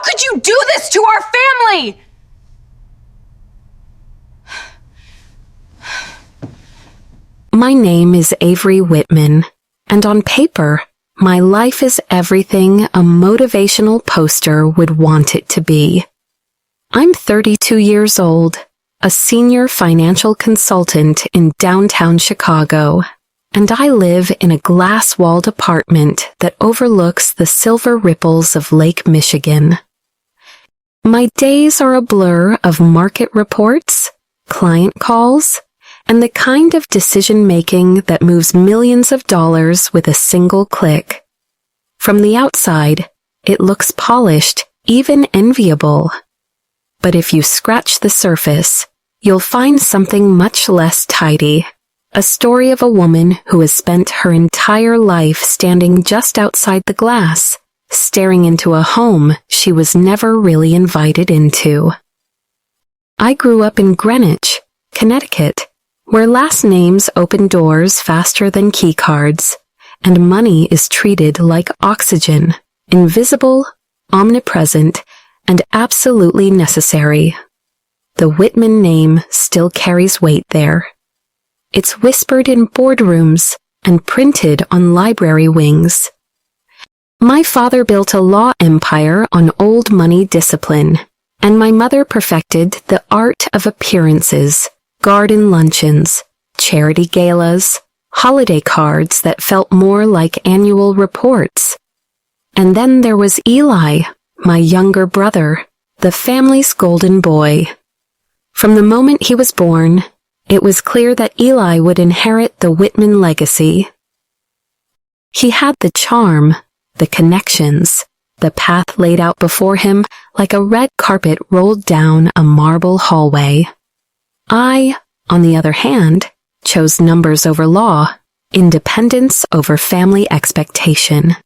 How could you do this to our family? My name is Avery Whitman, and on paper, my life is everything a motivational poster would want it to be. I'm 32 years old, a senior financial consultant in downtown Chicago, and I live in a glass-walled apartment that overlooks the silver ripples of Lake Michigan. My days are a blur of market reports, client calls, and the kind of decision-making that moves millions of dollars with a single click. From the outside, it looks polished, even enviable. But if you scratch the surface, you'll find something much less tidy. A story of a woman who has spent her entire life standing just outside the glass, staring into a home she was never really invited into. I grew up in Greenwich, Connecticut, where last names open doors faster than keycards, and money is treated like oxygen, invisible, omnipresent, and absolutely necessary. The Whitman name still carries weight there. It's whispered in boardrooms and printed on library wings. My father built a law empire on old money discipline, and my mother perfected the art of appearances, garden luncheons, charity galas, holiday cards that felt more like annual reports. And then there was Eli, my younger brother, the family's golden boy. From the moment he was born, it was clear that Eli would inherit the Whitman legacy. He had the charm, the connections, the path laid out before him like a red carpet rolled down a marble hallway. I, on the other hand, chose numbers over law, independence over family expectation.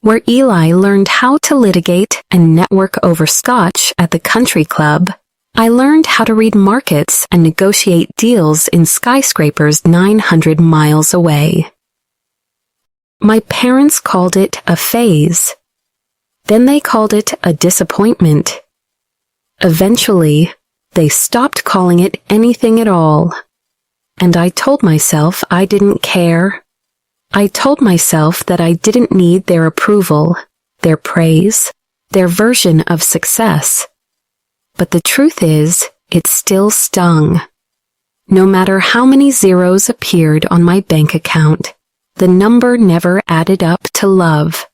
Where Eli learned how to litigate and network over scotch at the country club, I learned how to read markets and negotiate deals in skyscrapers 900 miles away. My parents called it a phase. Then they called it a disappointment. Eventually, they stopped calling it anything at all. And I told myself I didn't care. I told myself that I didn't need their approval, their praise, their version of success. But the truth is, it still stung. No matter how many zeros appeared on my bank account, the number never added up to love.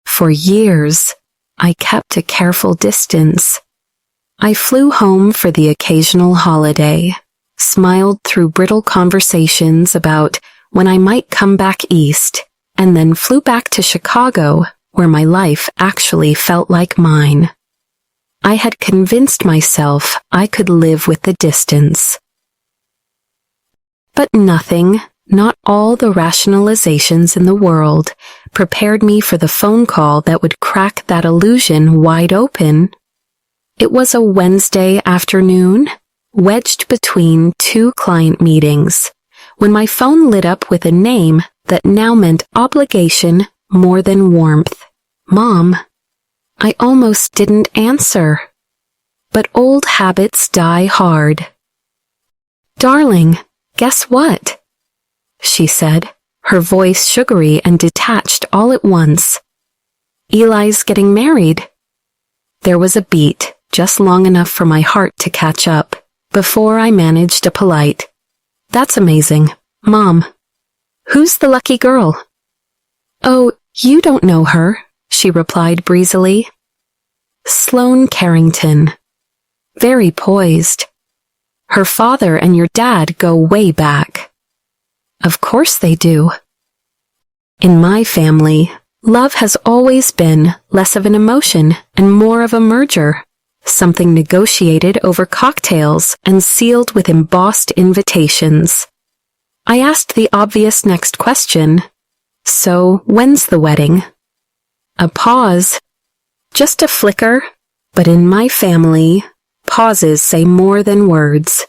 For years, I kept a careful distance. I flew home for the occasional holiday, smiled through brittle conversations about when I might come back east, and then flew back to Chicago, where my life actually felt like mine. I had convinced myself I could live with the distance. But nothing, not all the rationalizations in the world, prepared me for the phone call that would crack that illusion wide open. It was a Wednesday afternoon, wedged between two client meetings, when my phone lit up with a name that now meant obligation more than warmth. Mom. I almost didn't answer. But old habits die hard. Darling, guess what? She said, her voice sugary and detached all at once. Eli's getting married. There was a beat, just long enough for my heart to catch up, before I managed a polite, "That's amazing, Mom. Who's the lucky girl?" "Oh, you don't know her," she replied breezily. "Sloane Carrington. Very poised. Her father and your dad go way back." "Of course they do." In my family, love has always been less of an emotion and more of a merger, something negotiated over cocktails and sealed with embossed invitations. I asked the obvious next question, "So, when's the wedding?" A pause. Just a flicker, but in my family, pauses say more than words.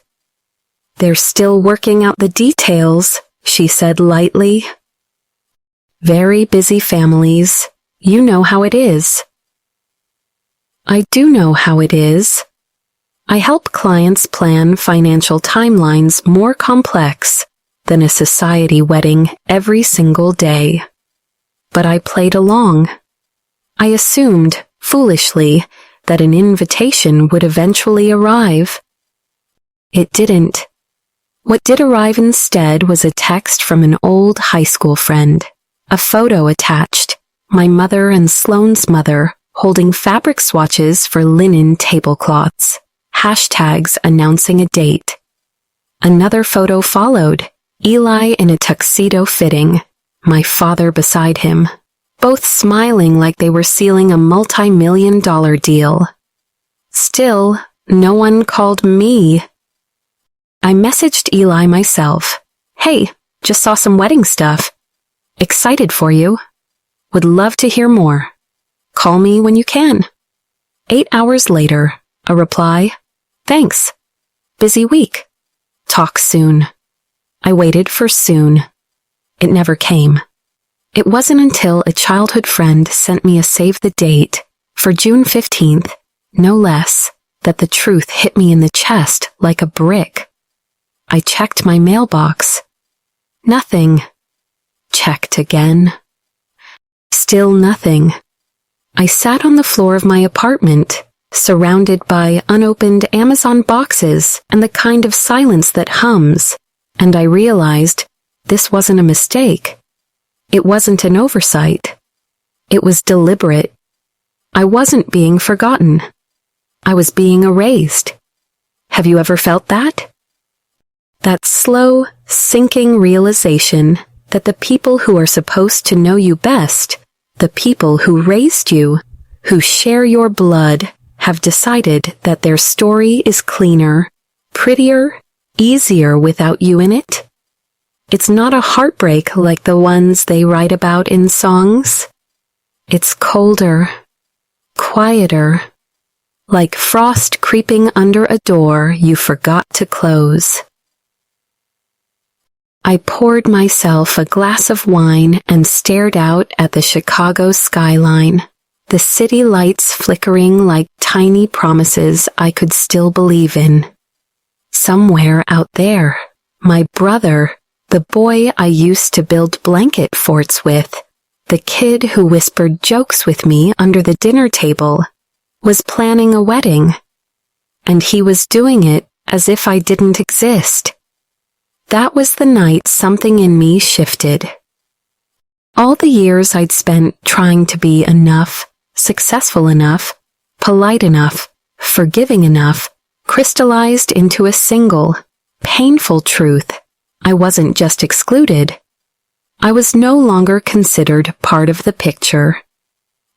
"They're still working out the details," she said lightly. Very busy families. You know how it is. I do know how it is. I help clients plan financial timelines more complex than a society wedding every single day. But I played along. I assumed, foolishly, that an invitation would eventually arrive. It didn't. What did arrive instead was a text from an old high school friend, a photo attached, my mother and Sloane's mother holding fabric swatches for linen tablecloths, hashtags announcing a date. Another photo followed, Eli in a tuxedo fitting, my father beside him, both smiling like they were sealing a multi-million-dollar deal. Still, no one called me. I messaged Eli myself. Hey, just saw some wedding stuff. Excited for you. Would love to hear more. Call me when you can. 8 hours later, a reply. Thanks. Busy week. Talk soon. I waited for soon. It never came. It wasn't until a childhood friend sent me a save the date for June 15th, no less, that the truth hit me in the chest like a brick. I checked my mailbox. Nothing. Checked again. Still nothing. I sat on the floor of my apartment, surrounded by unopened Amazon boxes and the kind of silence that hums, and I realized this wasn't a mistake. It wasn't an oversight. It was deliberate. I wasn't being forgotten. I was being erased. Have you ever felt that? That slow, sinking realization that the people who are supposed to know you best, the people who raised you, who share your blood, have decided that their story is cleaner, prettier, easier without you in it? It's not a heartbreak like the ones they write about in songs. It's colder, quieter, like frost creeping under a door you forgot to close. I poured myself a glass of wine and stared out at the Chicago skyline, the city lights flickering like tiny promises I could still believe in. Somewhere out there, my brother, the boy I used to build blanket forts with, the kid who whispered jokes with me under the dinner table, was planning a wedding. And he was doing it as if I didn't exist. That was the night something in me shifted. All the years I'd spent trying to be enough, successful enough, polite enough, forgiving enough, crystallized into a single, painful truth. I wasn't just excluded. I was no longer considered part of the picture.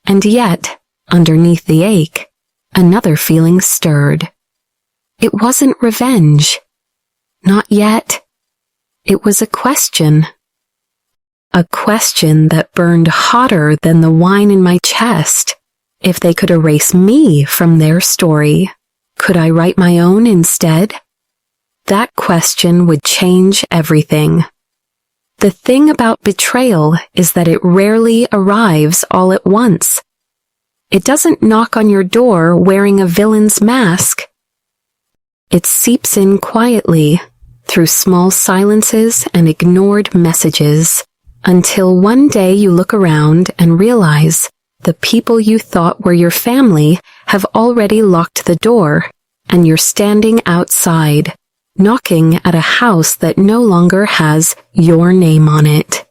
And yet, underneath the ache, another feeling stirred. It wasn't revenge. Not yet. It was a question. A question that burned hotter than the wine in my chest. If they could erase me from their story, could I write my own instead? That question would change everything. The thing about betrayal is that it rarely arrives all at once. It doesn't knock on your door wearing a villain's mask. It seeps in quietly, through small silences and ignored messages, until one day you look around and realize the people you thought were your family have already locked the door, and you're standing outside, knocking at a house that no longer has your name on it.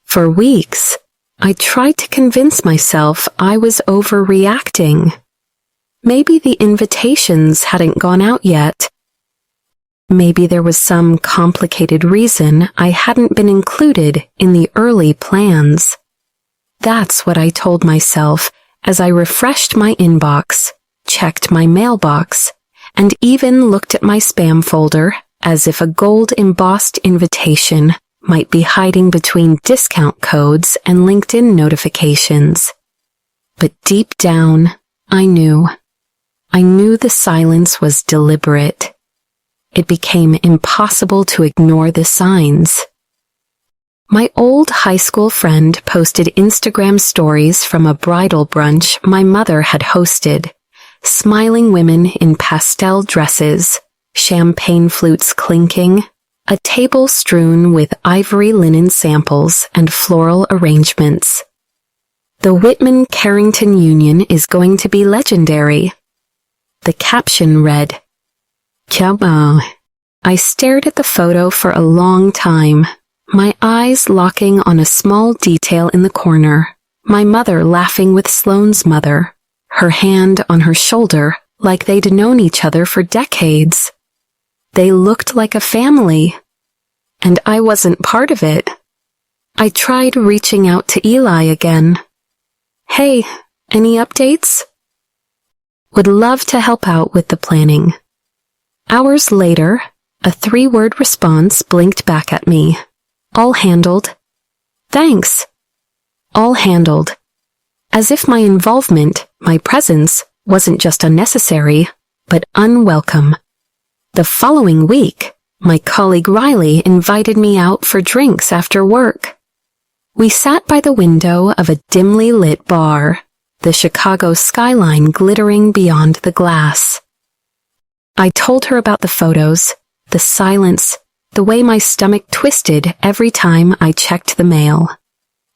For weeks, I tried to convince myself I was overreacting. Maybe the invitations hadn't gone out yet. Maybe there was some complicated reason I hadn't been included in the early plans. That's what I told myself as I refreshed my inbox, checked my mailbox, and even looked at my spam folder as if a gold-embossed invitation might be hiding between discount codes and LinkedIn notifications. But deep down, I knew. I knew the silence was deliberate. It became impossible to ignore the signs. My old high school friend posted Instagram stories from a bridal brunch my mother had hosted. Smiling women in pastel dresses, champagne flutes clinking, a table strewn with ivory linen samples and floral arrangements. The Whitman-Carrington union is going to be legendary. The caption read, "Come on." I stared at the photo for a long time, my eyes locking on a small detail in the corner, my mother laughing with Sloane's mother, her hand on her shoulder like they'd known each other for decades. They looked like a family, and I wasn't part of it. I tried reaching out to Eli again. "Hey, any updates?" "Would love to help out with the planning." Hours later, a 3-word response blinked back at me. "All handled." "Thanks." All handled. As if my involvement, my presence, wasn't just unnecessary, but unwelcome. The following week, my colleague Riley invited me out for drinks after work. We sat by the window of a dimly lit bar, the Chicago skyline glittering beyond the glass. I told her about the photos, the silence, the way my stomach twisted every time I checked the mail.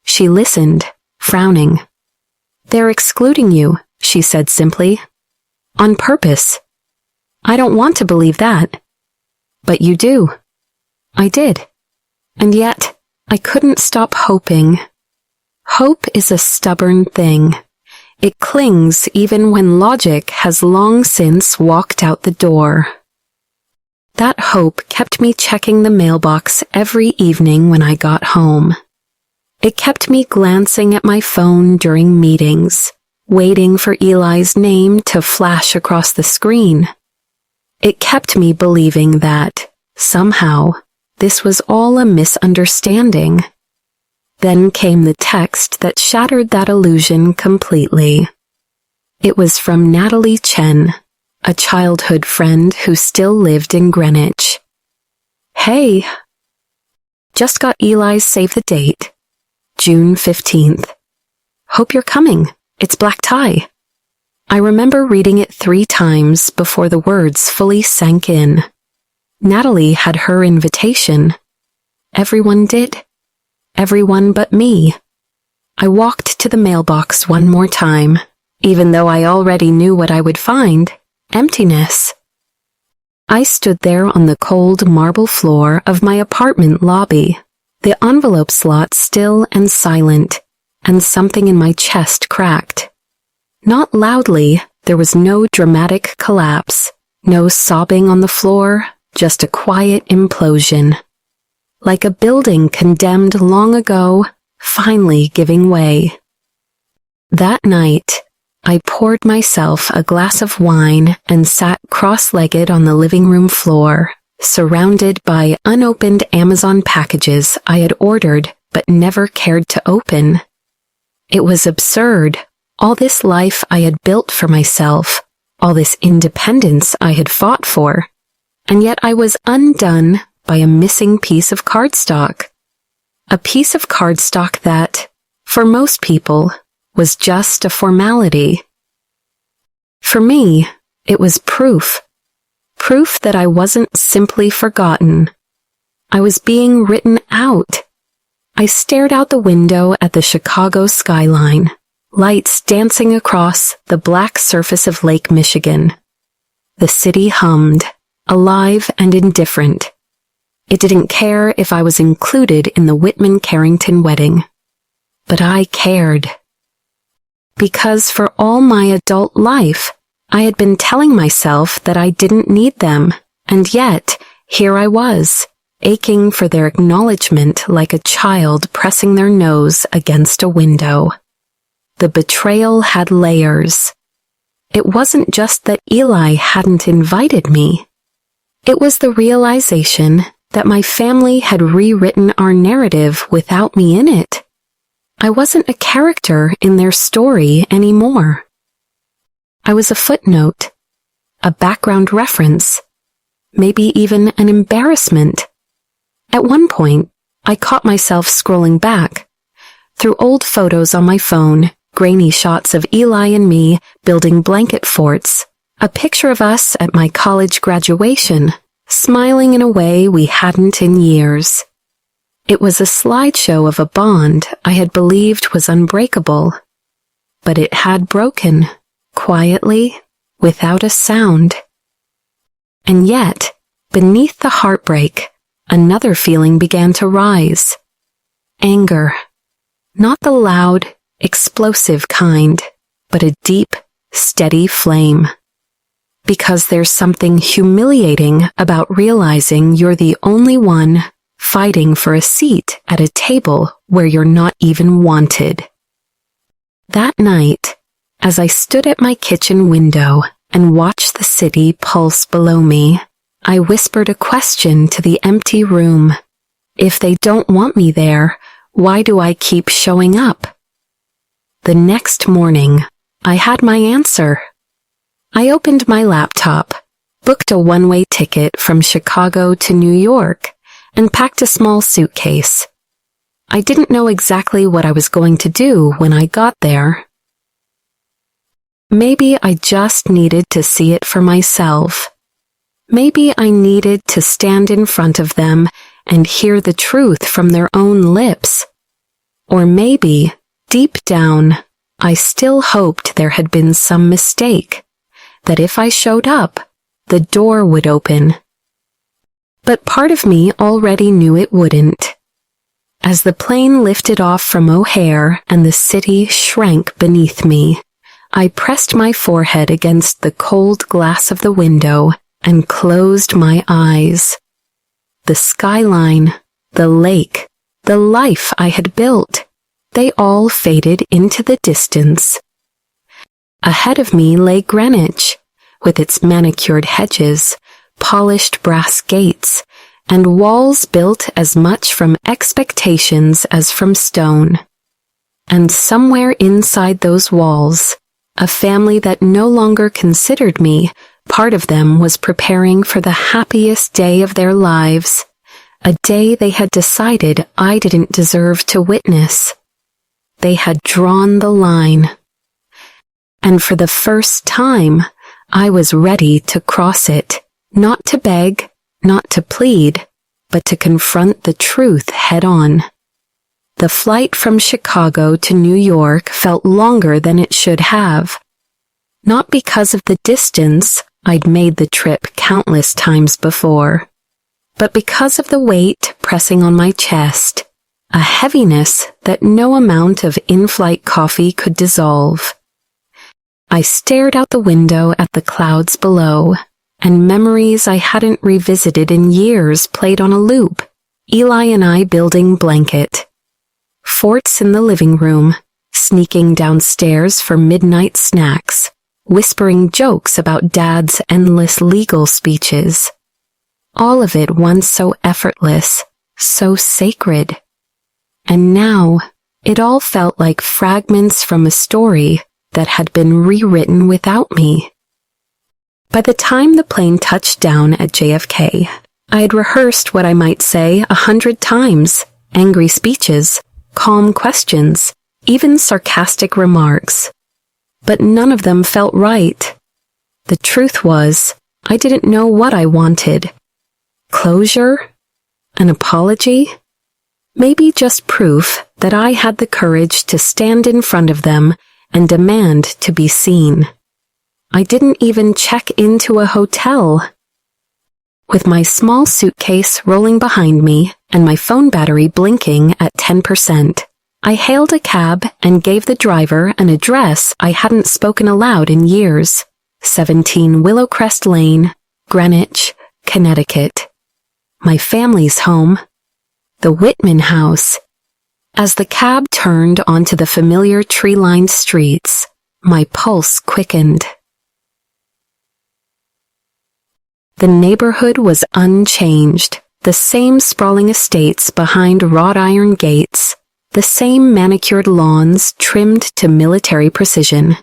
She listened, frowning. "They're excluding you," she said simply. "On purpose." "I don't want to believe that." "But you do." I did. And yet, I couldn't stop hoping. Hope is a stubborn thing. It clings even when logic has long since walked out the door. That hope kept me checking the mailbox every evening when I got home. It kept me glancing at my phone during meetings, waiting for Eli's name to flash across the screen. It kept me believing that, somehow, this was all a misunderstanding. Then came the text that shattered that illusion completely. It was from Natalie Chen, a childhood friend who still lived in Greenwich. "Hey, just got Eli's save the date, June 15th. Hope you're coming. It's black tie." I remember reading it 3 times before the words fully sank in. Natalie had her invitation. Everyone did. Everyone but me. I walked to the mailbox one more time, even though I already knew what I would find: emptiness. I stood there on the cold marble floor of my apartment lobby, the envelope slot still and silent, and something in my chest cracked. Not loudly, there was no dramatic collapse, no sobbing on the floor, just a quiet implosion. Like a building condemned long ago, finally giving way. That night, I poured myself a glass of wine and sat cross-legged on the living room floor, surrounded by unopened Amazon packages I had ordered but never cared to open. It was absurd, all this life I had built for myself, all this independence I had fought for, and yet I was undone by a missing piece of cardstock. A piece of cardstock that, for most people, was just a formality. For me, it was proof. Proof that I wasn't simply forgotten. I was being written out. I stared out the window at the Chicago skyline, lights dancing across the black surface of Lake Michigan. The city hummed, alive and indifferent. It didn't care if I was included in the Whitman-Carrington wedding. But I cared. Because for all my adult life, I had been telling myself that I didn't need them, and yet, here I was, aching for their acknowledgement like a child pressing their nose against a window. The betrayal had layers. It wasn't just that Eli hadn't invited me. It was the realization that my family had rewritten our narrative without me in it. I wasn't a character in their story anymore. I was a footnote, a background reference, maybe even an embarrassment. At one point, I caught myself scrolling back. Through old photos on my phone, grainy shots of Eli and me building blanket forts, a picture of us at my college graduation, smiling in a way we hadn't in years. It was a slideshow of a bond I had believed was unbreakable, but it had broken, quietly, without a sound. And yet, beneath the heartbreak, another feeling began to rise. Anger. Not the loud, explosive kind, but a deep, steady flame. Because there's something humiliating about realizing you're the only one fighting for a seat at a table where you're not even wanted. That night, as I stood at my kitchen window and watched the city pulse below me, I whispered a question to the empty room. If they don't want me there, why do I keep showing up? The next morning, I had my answer. I opened my laptop, booked a one-way ticket from Chicago to New York, and packed a small suitcase. I didn't know exactly what I was going to do when I got there. Maybe I just needed to see it for myself. Maybe I needed to stand in front of them and hear the truth from their own lips. Or maybe, deep down, I still hoped there had been some mistake, that if I showed up, the door would open. But part of me already knew it wouldn't. As the plane lifted off from O'Hare and the city shrank beneath me, I pressed my forehead against the cold glass of the window and closed my eyes. The skyline, the lake, the life I had built, they all faded into the distance. Ahead of me lay Greenwich, with its manicured hedges, polished brass gates, and walls built as much from expectations as from stone. And somewhere inside those walls, a family that no longer considered me part of them was preparing for the happiest day of their lives, a day they had decided I didn't deserve to witness. They had drawn the line. And for the first time, I was ready to cross it, not to beg, not to plead, but to confront the truth head-on. The flight from Chicago to New York felt longer than it should have. Not because of the distance, I'd made the trip countless times before, but because of the weight pressing on my chest, a heaviness that no amount of in-flight coffee could dissolve. I stared out the window at the clouds below, and memories I hadn't revisited in years played on a loop. Eli and I building blanket. Forts in the living room, sneaking downstairs for midnight snacks, whispering jokes about Dad's endless legal speeches. All of it once so effortless, so sacred. And now, it all felt like fragments from a story that had been rewritten without me. By the time the plane touched down at JFK, I had rehearsed what I might say 100 times, angry speeches, calm questions, even sarcastic remarks. But none of them felt right. The truth was, I didn't know what I wanted. Closure? An apology? Maybe just proof that I had the courage to stand in front of them and demand to be seen. I didn't even check into a hotel. With my small suitcase rolling behind me and my phone battery blinking at 10%, I hailed a cab and gave the driver an address I hadn't spoken aloud in years, 17 Willowcrest Lane, Greenwich, Connecticut. My family's home. The Whitman house. As the cab turned onto the familiar tree-lined streets, my pulse quickened. The neighborhood was unchanged, the same sprawling estates behind wrought iron gates, the same manicured lawns trimmed to military precision.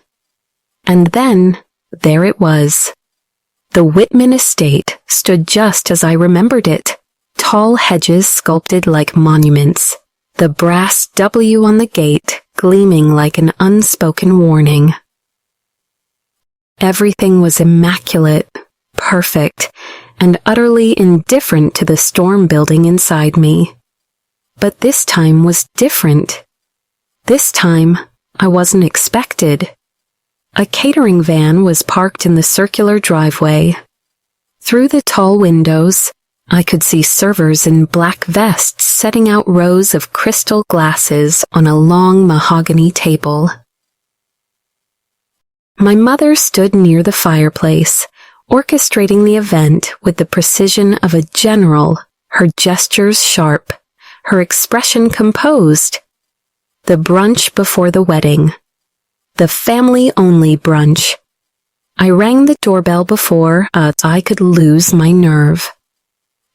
And then, there it was. The Whitman estate stood just as I remembered it, tall hedges sculpted like monuments, the brass W on the gate gleaming like an unspoken warning. Everything was immaculate, perfect, and utterly indifferent to the storm building inside me. But this time was different. This time, I wasn't expected. A catering van was parked in the circular driveway. Through the tall windows, I could see servers in black vests setting out rows of crystal glasses on a long mahogany table. My mother stood near the fireplace, orchestrating the event with the precision of a general, her gestures sharp, her expression composed. The brunch before the wedding. The family-only brunch. I rang the doorbell before I could lose my nerve.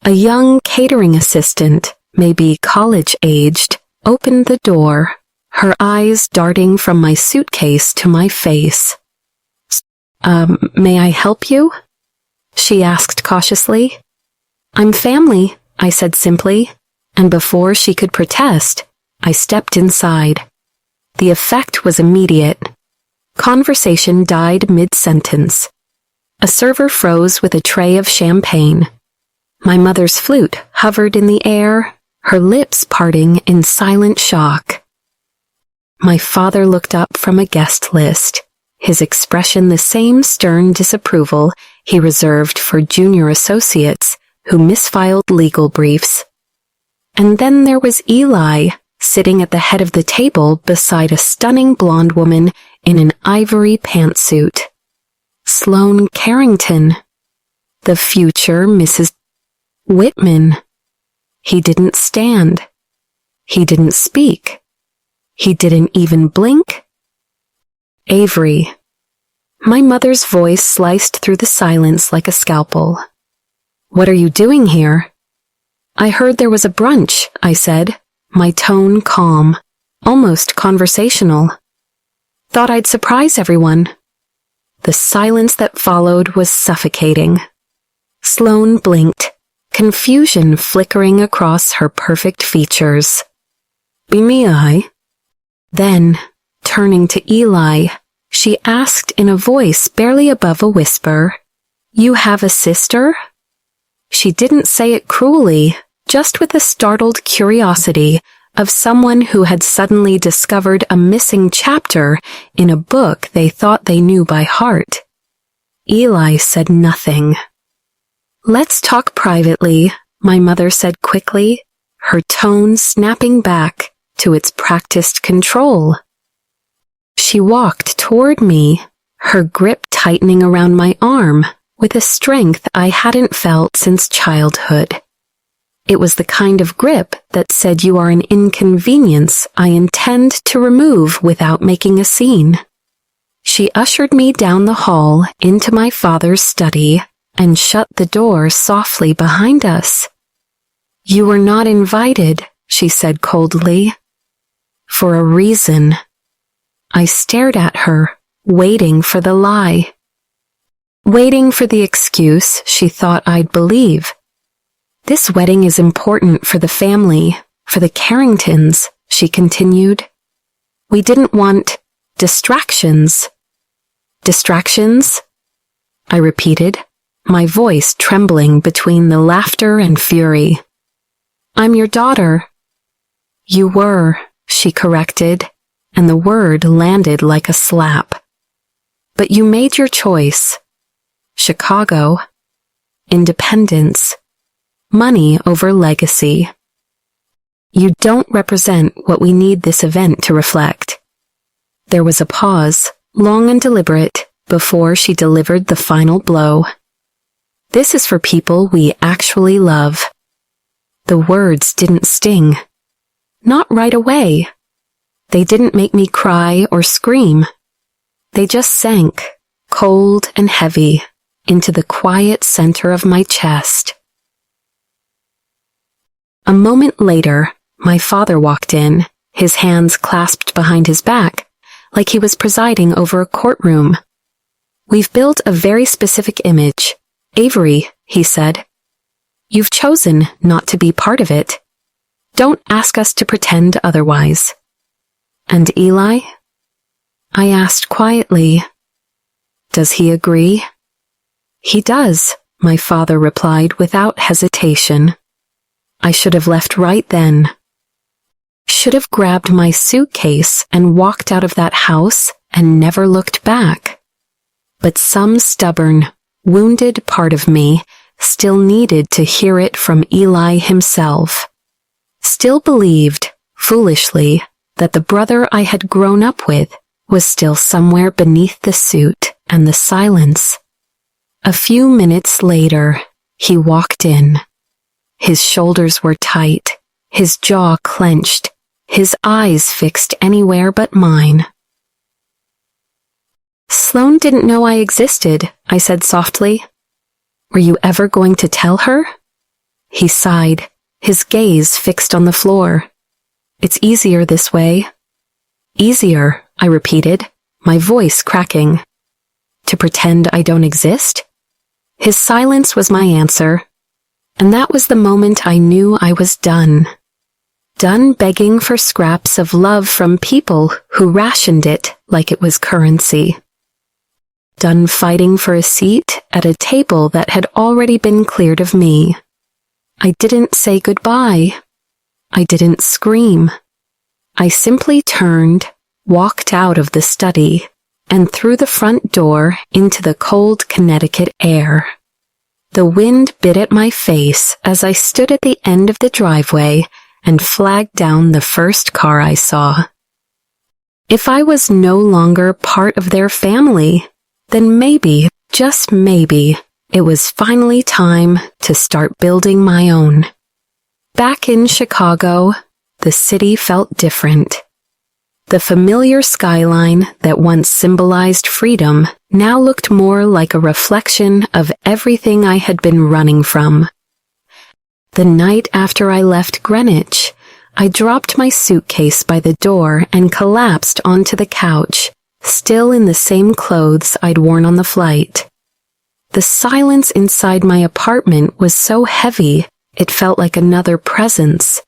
A young catering assistant, maybe college-aged, opened the door, her eyes darting from my suitcase to my face. May I help you? She asked cautiously. I'm family, I said simply, and before she could protest, I stepped inside. The effect was immediate. Conversation died mid-sentence. A server froze with a tray of champagne. My mother's flute hovered in the air, her lips parting in silent shock. My father looked up from a guest list, his expression the same stern disapproval he reserved for junior associates who misfiled legal briefs. And then there was Eli, sitting at the head of the table beside a stunning blonde woman in an ivory pantsuit. Sloane Carrington, the future Mrs. Whitman. He didn't stand. He didn't speak. He didn't even blink. Avery. My mother's voice sliced through the silence like a scalpel. What are you doing here? I heard there was a brunch, I said, my tone calm, almost conversational. Thought I'd surprise everyone. The silence that followed was suffocating. Sloane blinked, confusion flickering across her perfect features. May I? Then, turning to Eli, she asked in a voice barely above a whisper, You have a sister? She didn't say it cruelly, just with a startled curiosity of someone who had suddenly discovered a missing chapter in a book they thought they knew by heart. Eli said nothing. Let's talk privately, my mother said quickly, her tone snapping back to its practiced control. She walked toward me, her grip tightening around my arm with a strength I hadn't felt since childhood. It was the kind of grip that said you are an inconvenience I intend to remove without making a scene. She ushered me down the hall into my father's study and shut the door softly behind us. You were not invited, she said coldly. For a reason. I stared at her, waiting for the lie. Waiting for the excuse she thought I'd believe. This wedding is important for the family, for the Carringtons, she continued. We didn't want distractions. Distractions? I repeated, my voice trembling between the laughter and fury. I'm your daughter. You were, she corrected, and the word landed like a slap. But you made your choice. Chicago. Independence. Money over legacy. You don't represent what we need this event to reflect. There was a pause, long and deliberate, before she delivered the final blow. This is for people we actually love. The words didn't sting. Not right away. They didn't make me cry or scream. They just sank, cold and heavy, into the quiet center of my chest. A moment later, my father walked in, his hands clasped behind his back, like he was presiding over a courtroom. We've built a very specific image. Avery, he said. You've chosen not to be part of it. Don't ask us to pretend otherwise. And Eli? I asked quietly. Does he agree? He does, my father replied without hesitation. I should have left right then. Should have grabbed my suitcase and walked out of that house and never looked back. But some stubborn, wounded part of me still needed to hear it from Eli himself. Still believed, foolishly, that the brother I had grown up with was still somewhere beneath the suit and the silence. A few minutes later, he walked in. His shoulders were tight, his jaw clenched, his eyes fixed anywhere but mine. Sloane didn't know I existed, I said softly. Were you ever going to tell her? He sighed, his gaze fixed on the floor. It's easier this way. Easier, I repeated, my voice cracking. To pretend I don't exist? His silence was my answer, and that was the moment I knew I was done. Done begging for scraps of love from people who rationed it like it was currency. Done fighting for a seat at a table that had already been cleared of me. I didn't say goodbye. I didn't scream. I simply turned, walked out of the study, and through the front door into the cold Connecticut air. The wind bit at my face as I stood at the end of the driveway and flagged down the first car I saw. If I was no longer part of their family, then maybe, just maybe, it was finally time to start building my own. Back in Chicago, the city felt different. The familiar skyline that once symbolized freedom now looked more like a reflection of everything I had been running from. The night after I left Greenwich, I dropped my suitcase by the door and collapsed onto the couch, still in the same clothes I'd worn on the flight. The silence inside my apartment was so heavy, it felt like another presence.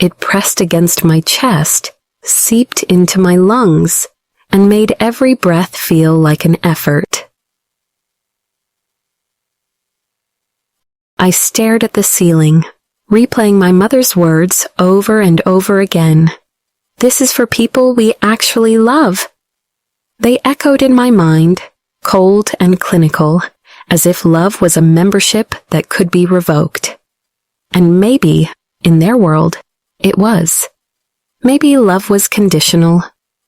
It pressed against my chest, seeped into my lungs, and made every breath feel like an effort. I stared at the ceiling, replaying my mother's words over and over again. This is for people we actually love. They echoed in my mind, cold and clinical, as if love was a membership that could be revoked. And maybe, in their world, it was. Maybe love was conditional,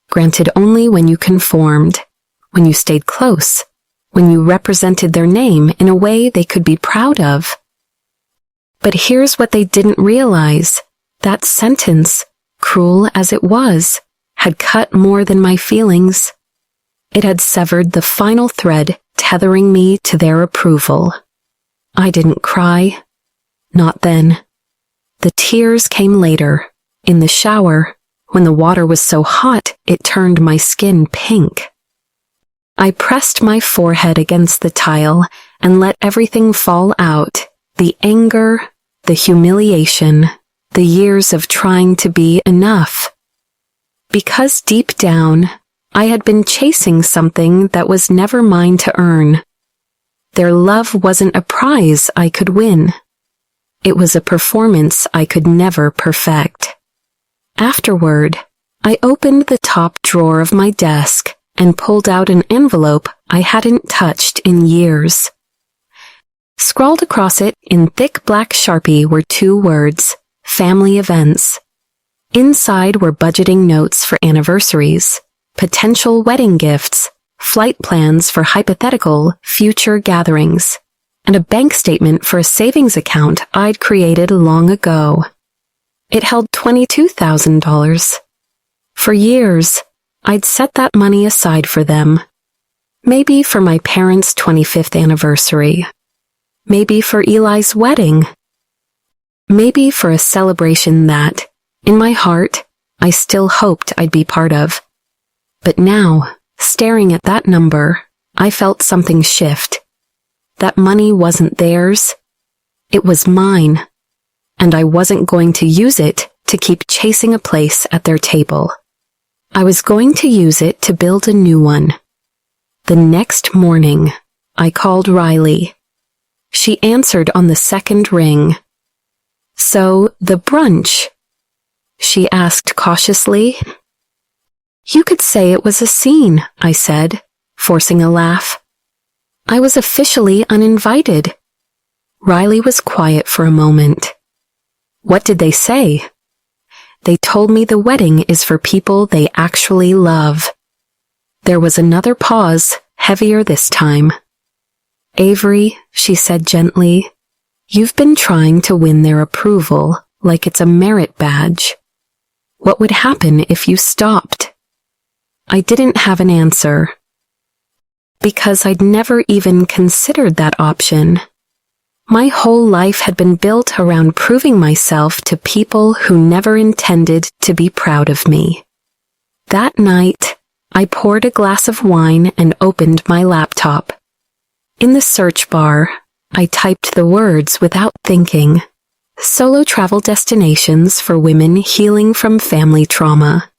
granted only when you conformed, when you stayed close, when you represented their name in a way they could be proud of. But here's what they didn't realize. That sentence, cruel as it was, had cut more than my feelings. It had severed the final thread tethering me to their approval. I didn't cry. Not then. The tears came later, in the shower, when the water was so hot it turned my skin pink. I pressed my forehead against the tile and let everything fall out, the anger, the humiliation, the years of trying to be enough. Because deep down, I had been chasing something that was never mine to earn. Their love wasn't a prize I could win. It was a performance I could never perfect. Afterward, I opened the top drawer of my desk and pulled out an envelope I hadn't touched in years. Scrawled across it in thick black Sharpie were 2 words, family events. Inside were budgeting notes for anniversaries, potential wedding gifts, flight plans for hypothetical future gatherings, and a bank statement for a savings account I'd created long ago. It held $22,000. For years, I'd set that money aside for them. Maybe for my parents' 25th anniversary. Maybe for Eli's wedding. Maybe for a celebration that, in my heart, I still hoped I'd be part of. But now, staring at that number, I felt something shift. That money wasn't theirs. It was mine, and I wasn't going to use it to keep chasing a place at their table. I was going to use it to build a new one. The next morning, I called Riley. She answered on the second ring. "So, the brunch?" she asked cautiously. "You could say it was a scene," I said, forcing a laugh. "I was officially uninvited." Riley was quiet for a moment. "What did they say?" "They told me the wedding is for people they actually love." There was another pause, heavier this time. "Avery," she said gently, "you've been trying to win their approval like it's a merit badge. What would happen if you stopped?" I didn't have an answer, because I'd never even considered that option. My whole life had been built around proving myself to people who never intended to be proud of me. That night, I poured a glass of wine and opened my laptop. In the search bar, I typed the words without thinking: solo travel destinations for women healing from family trauma.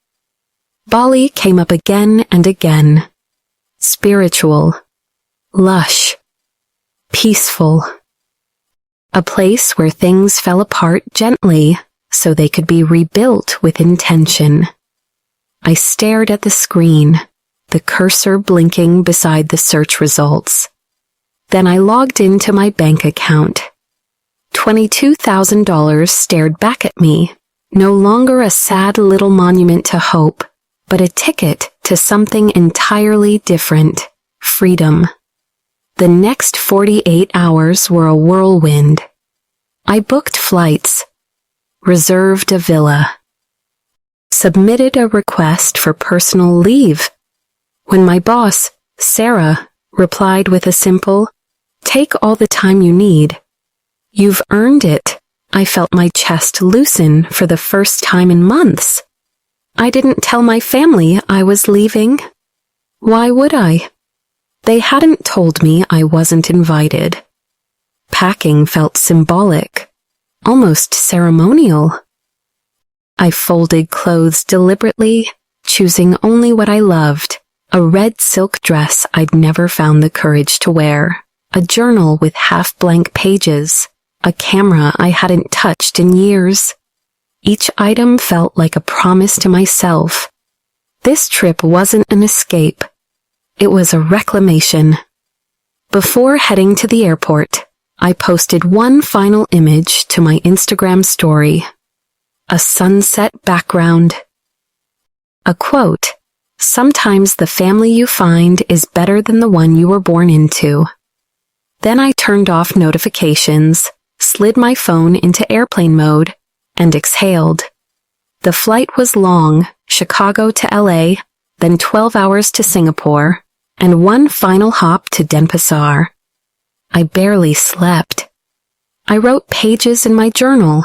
Bali came up again and again. Spiritual, lush, peaceful. A place where things fell apart gently so they could be rebuilt with intention. I stared at the screen, the cursor blinking beside the search results. Then I logged into my bank account. $22,000 stared back at me, no longer a sad little monument to hope, but a ticket to something entirely different: freedom. The next 48 hours were a whirlwind. I booked flights, reserved a villa, submitted a request for personal leave. When my boss, Sarah, replied with a simple, "Take all the time you need. You've earned it," I felt my chest loosen for the first time in months. I didn't tell my family I was leaving. Why would I? They hadn't told me I wasn't invited. Packing felt symbolic, almost ceremonial. I folded clothes deliberately, choosing only what I loved: a red silk dress I'd never found the courage to wear, a journal with half-blank pages, a camera I hadn't touched in years. Each item felt like a promise to myself. This trip wasn't an escape. It was a reclamation. Before heading to the airport, I posted one final image to my Instagram story. A sunset background. A quote: "Sometimes the family you find is better than the one you were born into." Then I turned off notifications, slid my phone into airplane mode, and exhaled. The flight was long: Chicago to LA, then 12 hours to Singapore, and one final hop to Denpasar. I barely slept. I wrote pages in my journal.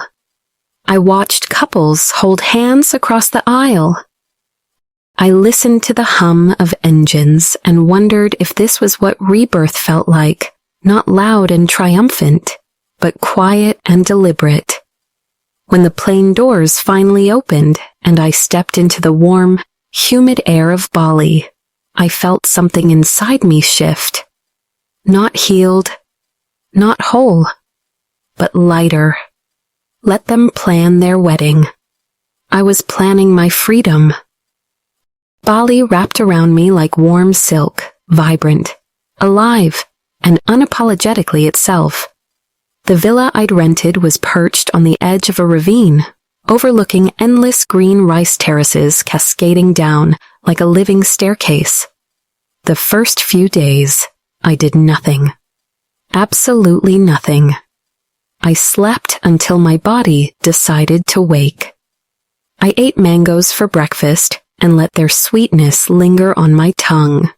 I watched couples hold hands across the aisle. I listened to the hum of engines and wondered if this was what rebirth felt like, not loud and triumphant, but quiet and deliberate. When the plane doors finally opened and I stepped into the warm, humid air of Bali, I felt something inside me shift. Not healed, not whole, but lighter. Let them plan their wedding. I was planning my freedom. Bali wrapped around me like warm silk, vibrant, alive, and unapologetically itself. The villa I'd rented was perched on the edge of a ravine, overlooking endless green rice terraces cascading down like a living staircase. The first few days, I did nothing. Absolutely nothing. I slept until my body decided to wake. I ate mangoes for breakfast and let their sweetness linger on my tongue.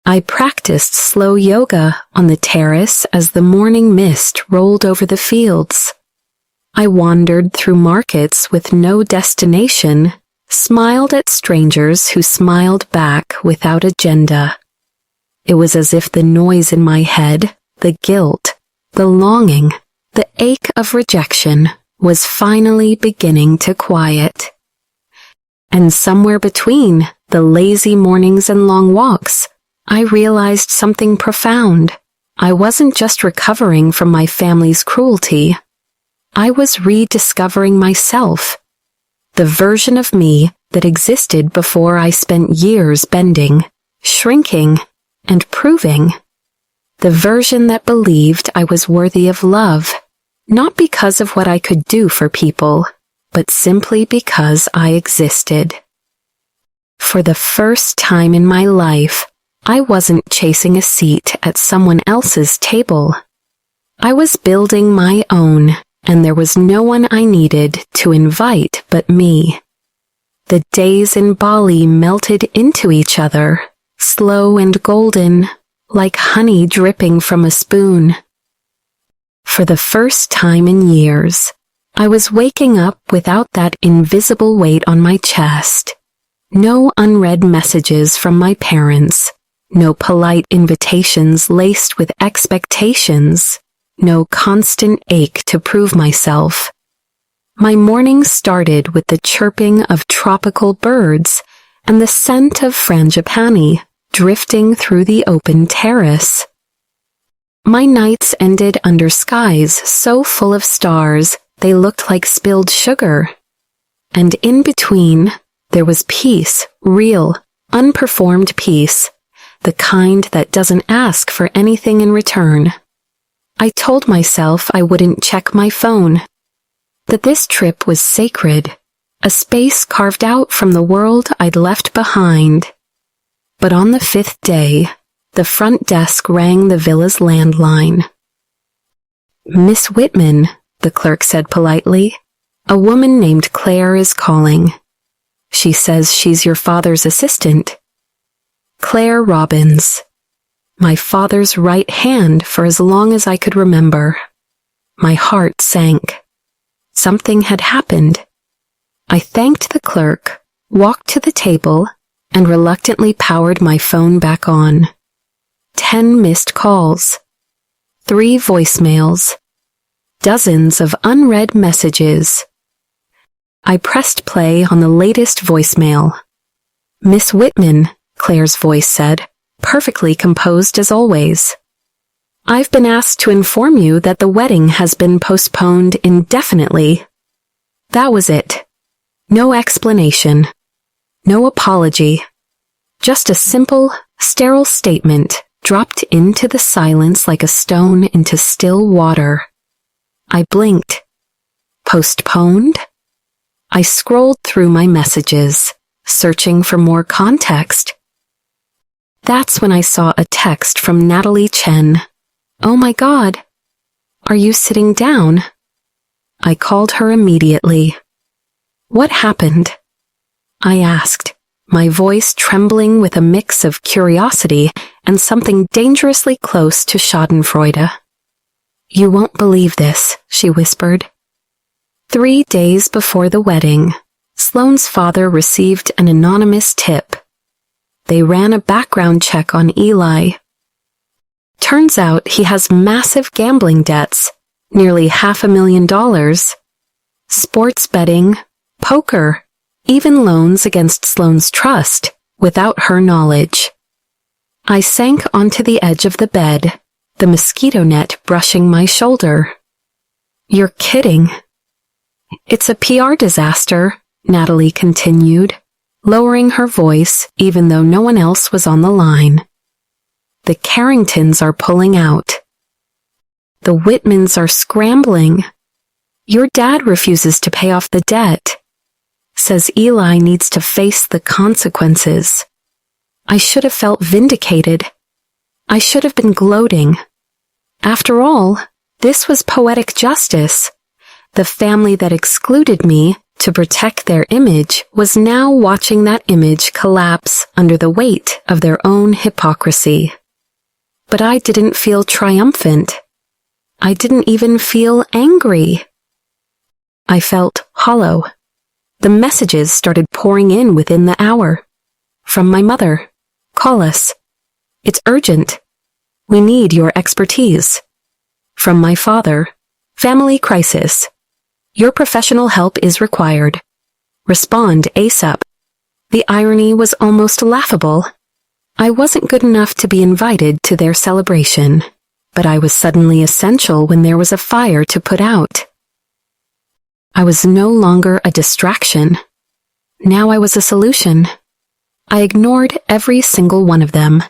I practiced slow yoga on the terrace as the morning mist rolled over the fields. I wandered through markets with no destination, smiled at strangers who smiled back without agenda. It was as if the noise in my head, the guilt, the longing, The ache of rejection was finally beginning to quiet. And somewhere between the lazy mornings and long walks, I realized something profound. I wasn't just recovering from my family's cruelty. I was rediscovering myself, the version of me that existed before I spent years bending, shrinking, and proving. The version that believed I was worthy of love, not because of what I could do for people, but simply because I existed. For the first time in my life, I wasn't chasing a seat at someone else's table. I was building my own, and there was no one I needed to invite but me. The days in Bali melted into each other, slow and golden, like honey dripping from a spoon. For the first time in years, I was waking up without that invisible weight on my chest. No unread messages from my parents, no polite invitations laced with expectations, no constant ache to prove myself. My morning started with the chirping of tropical birds and the scent of frangipani drifting through the open terrace. My nights ended under skies so full of stars they looked like spilled sugar. And in between, there was peace, real, unperformed peace, the kind that doesn't ask for anything in return. I told myself I wouldn't check my phone, that this trip was sacred, a space carved out from the world I'd left behind. But on the 5th day, the front desk rang the villa's landline. "Miss Whitman," the clerk said politely, "a woman named Claire is calling. She says she's your father's assistant." Claire Robbins. My father's right hand for as long as I could remember. My heart sank. Something had happened. I thanked the clerk, walked to the table, and reluctantly powered my phone back on. 10 missed calls. 3 voicemails. Dozens of unread messages. I pressed play on the latest voicemail. "Miss Whitman," Claire's voice said, perfectly composed as always. "I've been asked to inform you that the wedding has been postponed indefinitely." That was it. No explanation. No apology. Just a simple, sterile statement dropped into the silence like a stone into still water. I blinked. Postponed? I scrolled through my messages, searching for more context. That's when I saw a text from Natalie Chen. "Oh my God. Are you sitting down?" I called her immediately. "What happened?" I asked, my voice trembling with a mix of curiosity and something dangerously close to schadenfreude. "You won't believe this," she whispered. 3 days before the wedding, Sloane's father received an anonymous tip. They ran a background check on Eli. Turns out he has massive gambling debts, nearly $500,000. Sports betting, poker, even loans against Sloane's trust, without her knowledge. I sank onto the edge of the bed, the mosquito net brushing my shoulder. "You're kidding." "It's a PR disaster," Natalie continued, lowering her voice even though no one else was on the line. "The Carringtons are pulling out. The Whitmans are scrambling. Your dad refuses to pay off the debt. Says Eli needs to face the consequences." I should have felt vindicated. I should have been gloating. After all, this was poetic justice. The family that excluded me to protect their image was now watching that image collapse under the weight of their own hypocrisy. But I didn't feel triumphant. I didn't even feel angry. I felt hollow. The messages started pouring in within the hour. From my mother. "Call us. It's urgent. We need your expertise." From my father. Family crisis. Your professional help is required. Respond ASAP. The irony was almost laughable. I wasn't good enough to be invited to their celebration, but I was suddenly essential when there was a fire to put out. I was no longer a distraction. Now I was a solution. I ignored every single one of them.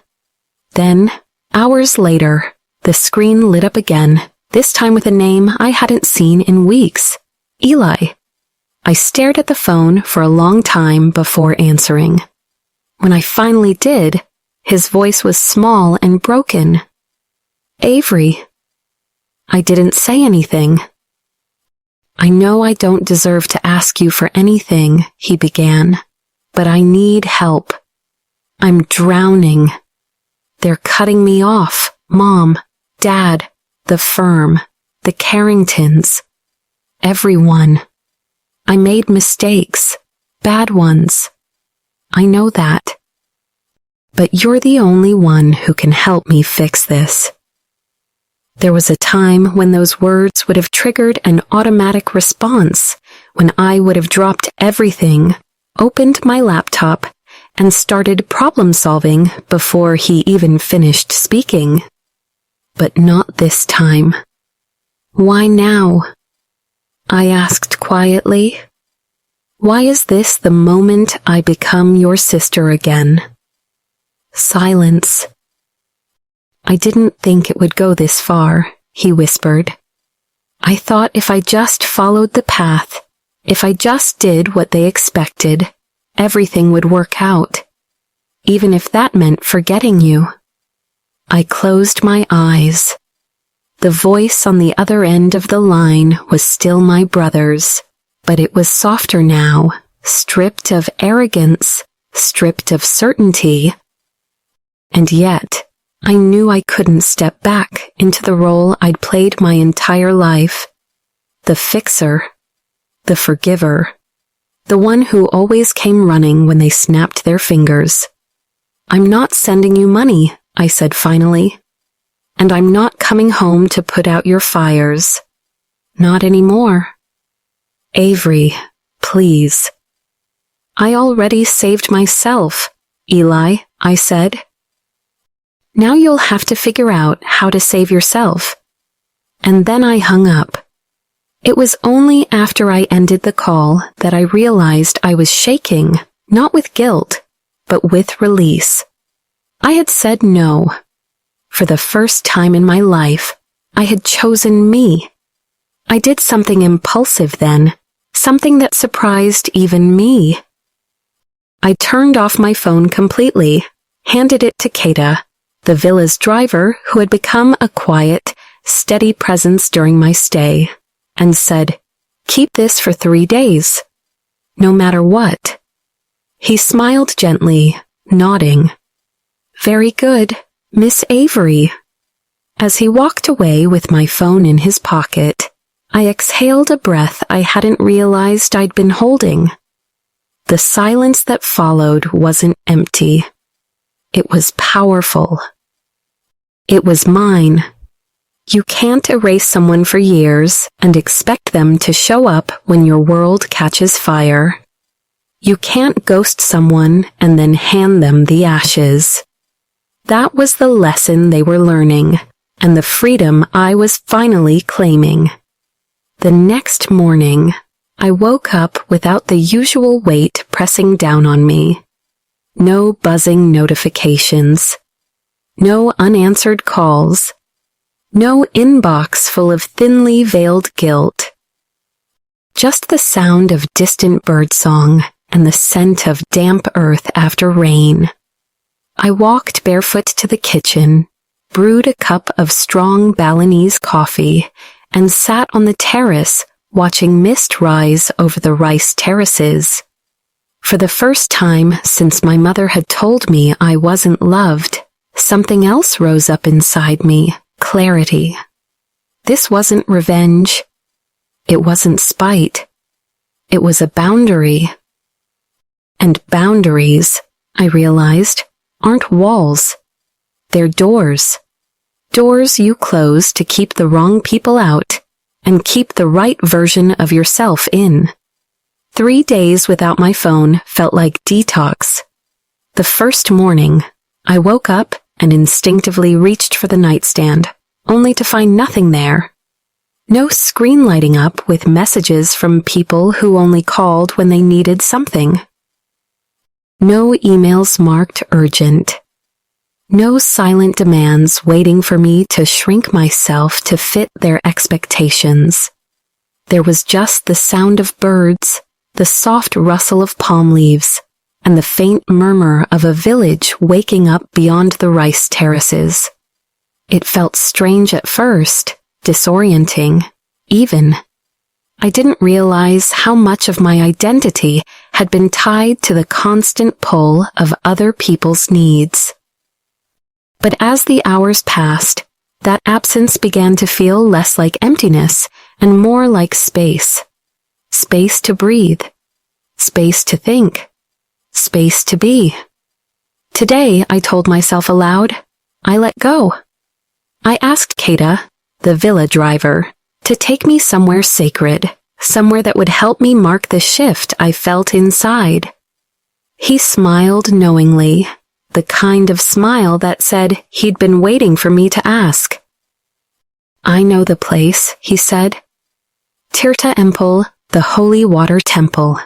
Then, hours later, the screen lit up again, this time with a name I hadn't seen in weeks. Eli. I stared at the phone for a long time before answering. When I finally did, his voice was small and broken. Avery. I didn't say anything. I know I don't deserve to ask you for anything, he began, but I need help. I'm drowning. They're cutting me off, Mom, Dad, the firm, the Carringtons, everyone. I made mistakes, bad ones. I know that. But you're the only one who can help me fix this. There was a time when those words would have triggered an automatic response, when I would have dropped everything, opened my laptop, and started problem solving before he even finished speaking. But not this time. Why now? I asked quietly. Why is this the moment I become your sister again? Silence. I didn't think it would go this far, he whispered. I thought if I just followed the path, if I just did what they expected, everything would work out, even if that meant forgetting you. I closed my eyes. The voice on the other end of the line was still my brother's, but it was softer now, stripped of arrogance, stripped of certainty. And yet, I knew I couldn't step back into the role I'd played my entire life. The fixer, the forgiver, the one who always came running when they snapped their fingers. I'm not sending you money, I said finally. And I'm not coming home to put out your fires. Not anymore. Avery, please. I already saved myself, Eli, I said. Now you'll have to figure out how to save yourself. And then I hung up. It was only after I ended the call that I realized I was shaking, not with guilt, but with release. I had said no. For the first time in my life, I had chosen me. I did something impulsive then, something that surprised even me. I turned off my phone completely, handed it to Kata, the villa's driver who had become a quiet, steady presence during my stay, and said, "Keep this for 3 days, no matter what." He smiled gently, nodding. "Very good, Miss Avery." As he walked away with my phone in his pocket, I exhaled a breath I hadn't realized I'd been holding. The silence that followed wasn't empty. It was powerful. It was mine. You can't erase someone for years and expect them to show up when your world catches fire. You can't ghost someone and then hand them the ashes. That was the lesson they were learning, and the freedom I was finally claiming. The next morning, I woke up without the usual weight pressing down on me. No buzzing notifications. No unanswered calls. No inbox full of thinly veiled guilt. Just the sound of distant birdsong and the scent of damp earth after rain. I walked barefoot to the kitchen, brewed a cup of strong Balinese coffee, and sat on the terrace watching mist rise over the rice terraces. For the first time since my mother had told me I wasn't loved, something else rose up inside me, clarity. This wasn't revenge. It wasn't spite. It was a boundary. And boundaries, I realized, aren't walls. They're doors. Doors you close to keep the wrong people out, and keep the right version of yourself in. 3 days without my phone felt like detox. The first morning, I woke up and instinctively reached for the nightstand, only to find nothing there. No screen lighting up with messages from people who only called when they needed something. No emails marked urgent. No silent demands waiting for me to shrink myself to fit their expectations. There was just the sound of birds, the soft rustle of palm leaves, and the faint murmur of a village waking up beyond the rice terraces. It felt strange at first, disorienting, even. I didn't realize how much of my identity had been tied to the constant pull of other people's needs. But as the hours passed, that absence began to feel less like emptiness and more like space. Space to breathe. Space to think. Space to be. Today, I told myself aloud, I let go. I asked Kata, the villa driver, to take me somewhere sacred, somewhere that would help me mark the shift I felt inside. He smiled knowingly, the kind of smile that said he'd been waiting for me to ask. I know the place, he said. Tirta Empel, the holy water temple.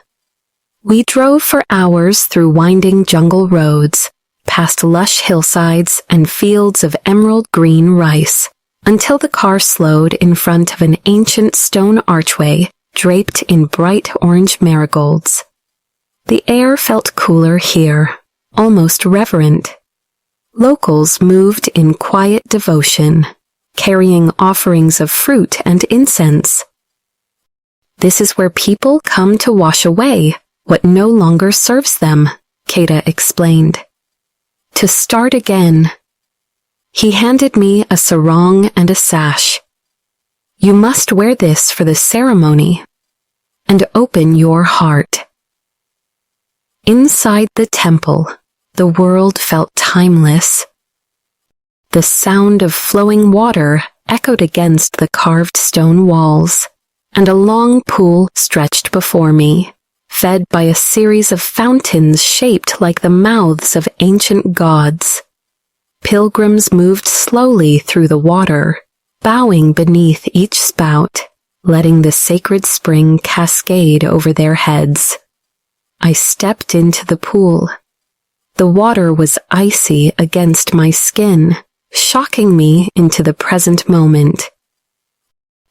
We drove for hours through winding jungle roads, past lush hillsides and fields of emerald green rice, until the car slowed in front of an ancient stone archway draped in bright orange marigolds. The air felt cooler here, almost reverent. Locals moved in quiet devotion, carrying offerings of fruit and incense. This is where people come to wash away what no longer serves them, Kata explained. To start again. He handed me a sarong and a sash. You must wear this for the ceremony, and open your heart. Inside the temple, the world felt timeless. The sound of flowing water echoed against the carved stone walls, and a long pool stretched before me, fed by a series of fountains shaped like the mouths of ancient gods. Pilgrims moved slowly through the water, bowing beneath each spout, letting the sacred spring cascade over their heads. I stepped into the pool. The water was icy against my skin, shocking me into the present moment.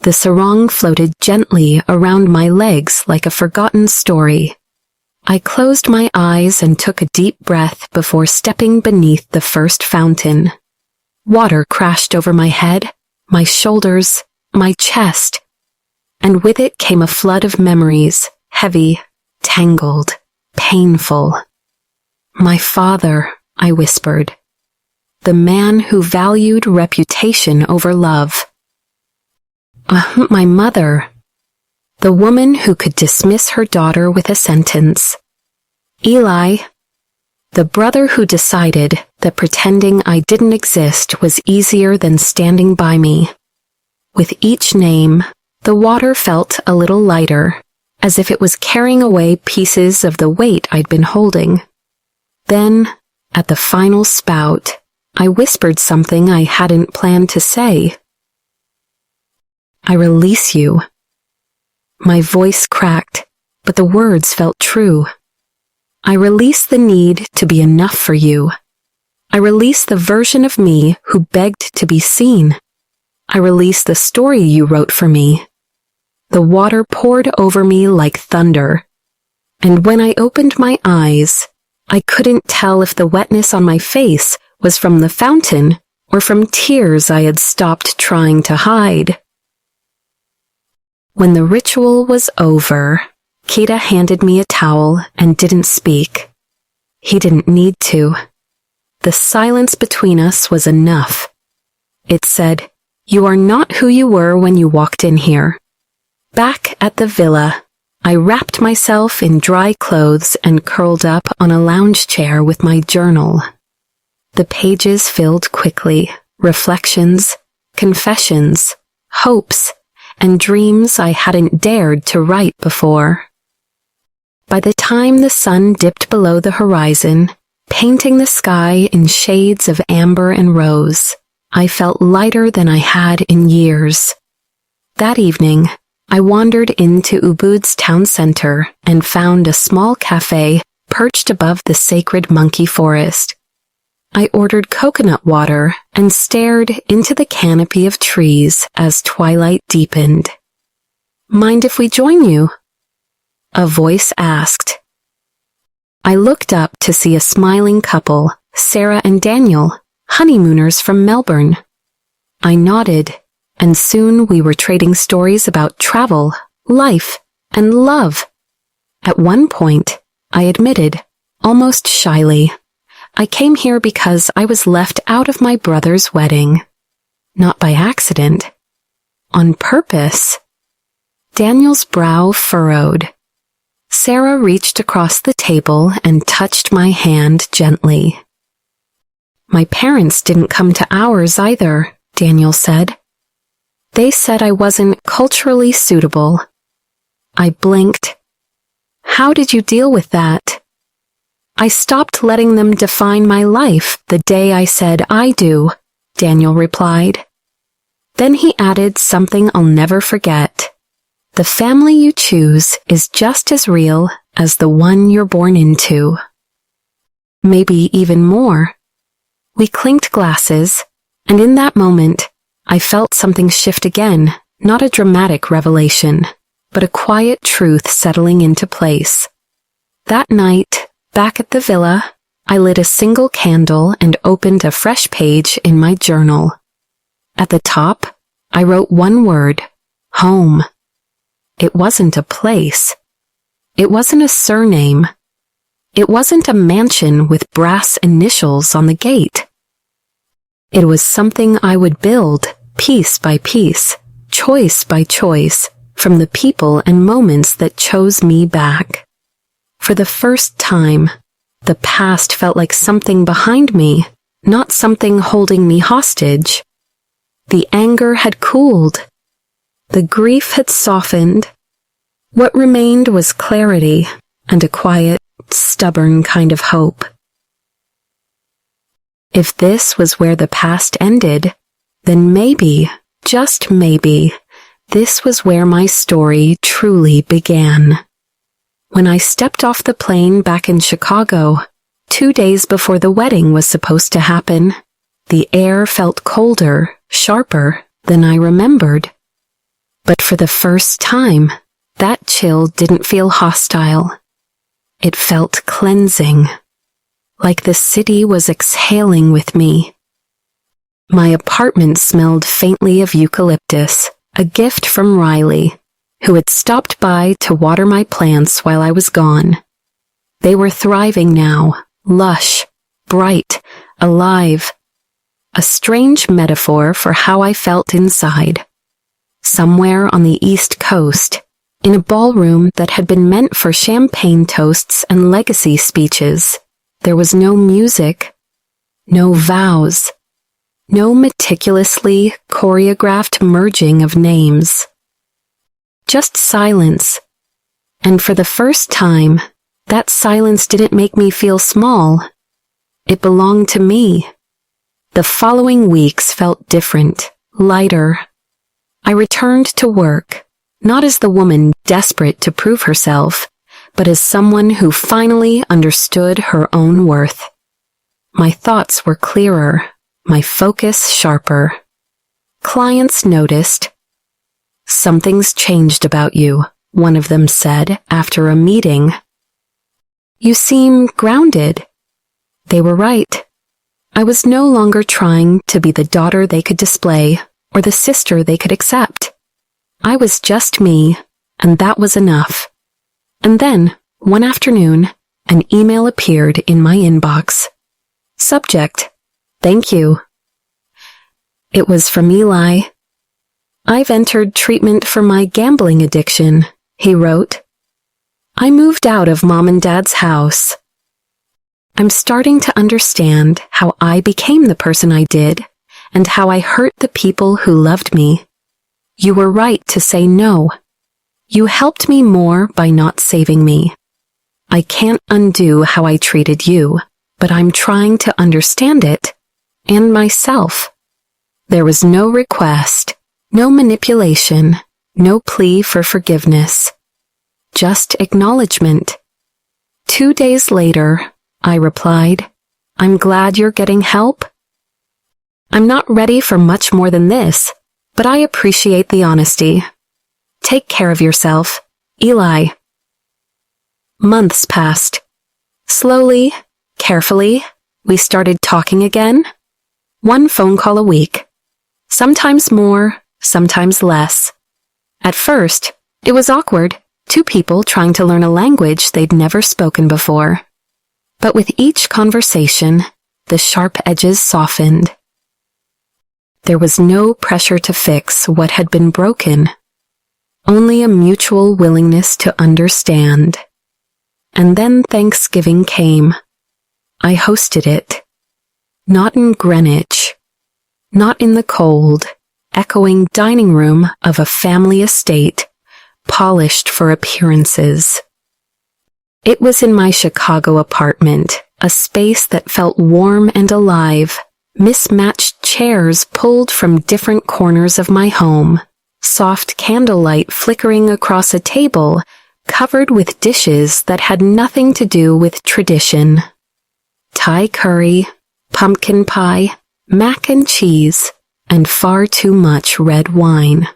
The sarong floated gently around my legs like a forgotten story. I closed my eyes and took a deep breath before stepping beneath the first fountain. Water crashed over my head, my shoulders, my chest, and with it came a flood of memories, heavy, tangled, painful. My father, I whispered. The man who valued reputation over love. My mother. The woman who could dismiss her daughter with a sentence. Eli. The brother who decided that pretending I didn't exist was easier than standing by me. With each name, the water felt a little lighter, as if it was carrying away pieces of the weight I'd been holding. Then, at the final spout, I whispered something I hadn't planned to say. I release you. My voice cracked, but the words felt true. I release the need to be enough for you. I release the version of me who begged to be seen. I release the story you wrote for me. The water poured over me like thunder, and when I opened my eyes, I couldn't tell if the wetness on my face was from the fountain or from tears I had stopped trying to hide. When the ritual was over, Kata handed me a towel and didn't speak. He didn't need to. The silence between us was enough. It said, "You are not who you were when you walked in here." Back at the villa, I wrapped myself in dry clothes and curled up on a lounge chair with my journal. The pages filled quickly, reflections, confessions, hopes, and dreams I hadn't dared to write before. By the time the sun dipped below the horizon, painting the sky in shades of amber and rose, I felt lighter than I had in years. That evening, I wandered into Ubud's town center and found a small cafe perched above the sacred monkey forest. I ordered coconut water and stared into the canopy of trees as twilight deepened. "Mind if we join you?" a voice asked. I looked up to see a smiling couple, Sarah and Daniel, honeymooners from Melbourne. I nodded, and soon we were trading stories about travel, life, and love. At one point, I admitted, almost shyly, I came here because I was left out of my brother's wedding. Not by accident. On purpose. Daniel's brow furrowed. Sarah reached across the table and touched my hand gently. "My parents didn't come to ours either," Daniel said. "They said I wasn't culturally suitable." I blinked. "How did you deal with that?" "I stopped letting them define my life the day I said I do," Daniel replied. Then he added something I'll never forget. "The family you choose is just as real as the one you're born into." Maybe even more. We clinked glasses, and in that moment, I felt something shift again, not a dramatic revelation, but a quiet truth settling into place. That night, back at the villa, I lit a single candle and opened a fresh page in my journal. At the top, I wrote one word, home. It wasn't a place. It wasn't a surname. It wasn't a mansion with brass initials on the gate. It was something I would build, piece by piece, choice by choice, from the people and moments that chose me back. For the first time, the past felt like something behind me, not something holding me hostage. The anger had cooled. The grief had softened. What remained was clarity and a quiet, stubborn kind of hope. If this was where the past ended, then maybe, just maybe, this was where my story truly began. When I stepped off the plane back in Chicago, 2 days before the wedding was supposed to happen, the air felt colder, sharper than I remembered. But for the first time, that chill didn't feel hostile. It felt cleansing, like the city was exhaling with me. My apartment smelled faintly of eucalyptus, a gift from Riley, who had stopped by to water my plants while I was gone. They were thriving now, lush, bright, alive. A strange metaphor for how I felt inside. Somewhere on the East Coast, in a ballroom that had been meant for champagne toasts and legacy speeches, there was no music, no vows, no meticulously choreographed merging of names. Just silence. And for the first time, that silence didn't make me feel small. It belonged to me. The following weeks felt different, lighter. I returned to work, not as the woman desperate to prove herself, but as someone who finally understood her own worth. My thoughts were clearer, my focus sharper. Clients noticed. "Something's changed about you," one of them said after a meeting. "You seem grounded." They were right. I was no longer trying to be the daughter they could display or the sister they could accept. I was just me, and that was enough. And then, one afternoon, an email appeared in my inbox. Subject: Thank you. It was from Eli. "I've entered treatment for my gambling addiction," he wrote. "I moved out of Mom and Dad's house. I'm starting to understand how I became the person I did and how I hurt the people who loved me. You were right to say no. You helped me more by not saving me. I can't undo how I treated you, but I'm trying to understand it, and myself. There was no request, no manipulation, no plea for forgiveness. Just acknowledgement. 2 days later, I replied, I'm glad you're getting help. I'm not ready for much more than this, but I appreciate the honesty. Take care of yourself, Eli. Months passed. Slowly, carefully, we started talking again. 1 phone call a week. Sometimes more, sometimes less. At first, it was awkward, 2 people trying to learn a language they'd never spoken before. But with each conversation, the sharp edges softened. There was no pressure to fix what had been broken, only a mutual willingness to understand. And then Thanksgiving came. I hosted it. Not in Greenwich, not in the cold, echoing dining room of a family estate, polished for appearances. It was in my Chicago apartment, a space that felt warm and alive, mismatched chairs pulled from different corners of my home, soft candlelight flickering across a table covered with dishes that had nothing to do with tradition. Thai curry, pumpkin pie, mac and cheese, and far too much red wine.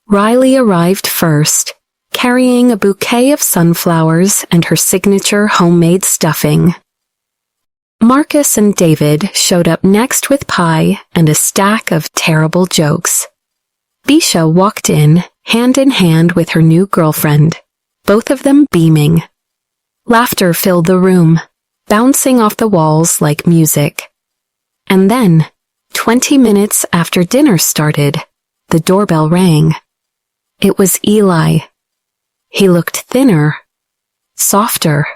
Riley arrived first, carrying a bouquet of sunflowers and her signature homemade stuffing. Marcus and David showed up next with pie and a stack of terrible jokes. Bisha walked in hand with her new girlfriend, both of them beaming. Laughter filled the room, bouncing off the walls like music. And then, 20 minutes after dinner started, the doorbell rang. It was Eli. He looked thinner, softer.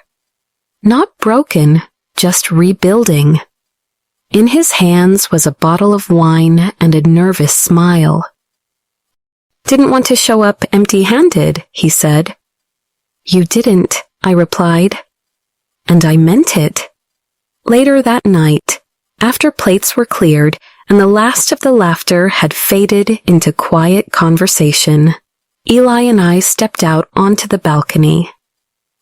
Not broken, just rebuilding. In his hands was a bottle of wine and a nervous smile. Didn't want to show up empty-handed, he said. You didn't, I replied. And I meant it. Later that night, after plates were cleared and the last of the laughter had faded into quiet conversation, Eli and I stepped out onto the balcony.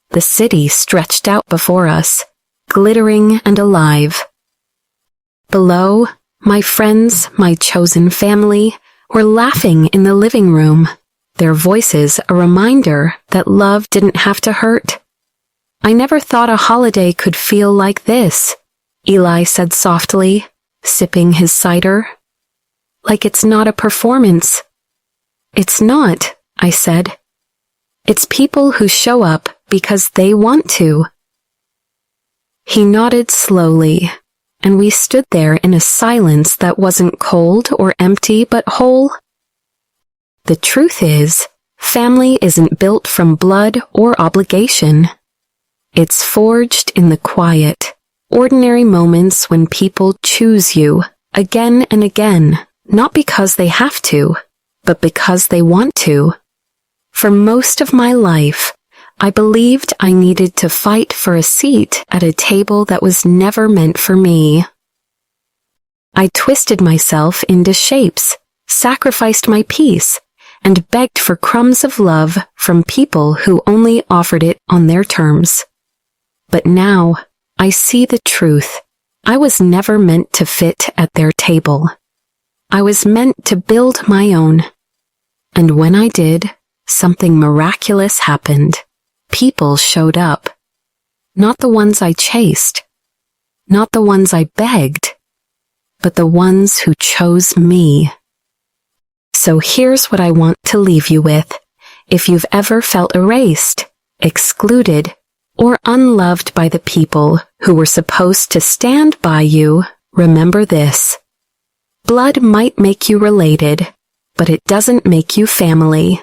The city stretched out before us, glittering and alive. Below, my friends, my chosen family, were laughing in the living room, their voices a reminder that love didn't have to hurt. I never thought a holiday could feel like this, Eli said softly, sipping his cider. Like it's not a performance. It's not, I said. It's people who show up because they want to. He nodded slowly, and we stood there in a silence that wasn't cold or empty but whole. The truth is, family isn't built from blood or obligation. It's forged in the quiet, ordinary moments when people choose you again and again, not because they have to, but because they want to. For most of my life, I believed I needed to fight for a seat at a table that was never meant for me. I twisted myself into shapes, sacrificed my peace, and begged for crumbs of love from people who only offered it on their terms. But now, I see the truth. I was never meant to fit at their table. I was meant to build my own. And when I did, something miraculous happened. People showed up. Not the ones I chased. Not the ones I begged. But the ones who chose me. So here's what I want to leave you with. If you've ever felt erased, excluded, or unloved by the people who were supposed to stand by you, remember this. Blood might make you related, but it doesn't make you family.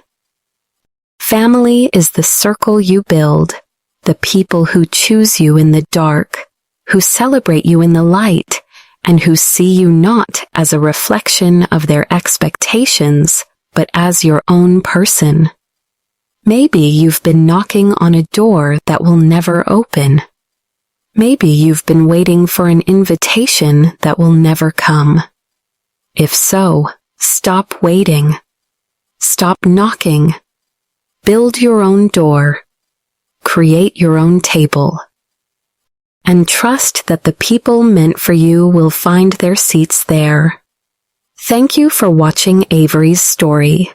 Family is the circle you build, the people who choose you in the dark, who celebrate you in the light, and who see you not as a reflection of their expectations, but as your own person. Maybe you've been knocking on a door that will never open. Maybe you've been waiting for an invitation that will never come. If so, stop waiting. Stop knocking. Build your own door. Create your own table. And trust that the people meant for you will find their seats there. Thank you for watching Avery's story.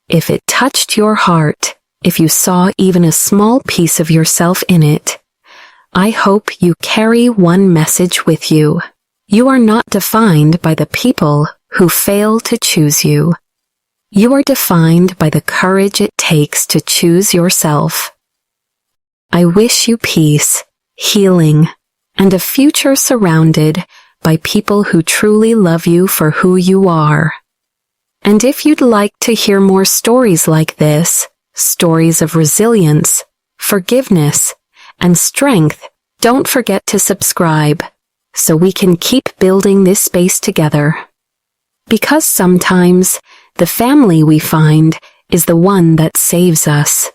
If it touched your heart, if you saw even a small piece of yourself in it, I hope you carry one message with you. You are not defined by the people who fail to choose you. You are defined by the courage it takes to choose yourself. I wish you peace, healing, and a future surrounded by people who truly love you for who you are. And if you'd like to hear more stories like this, stories of resilience, forgiveness, and strength, don't forget to subscribe so we can keep building this space together. Because sometimes the family we find is the one that saves us.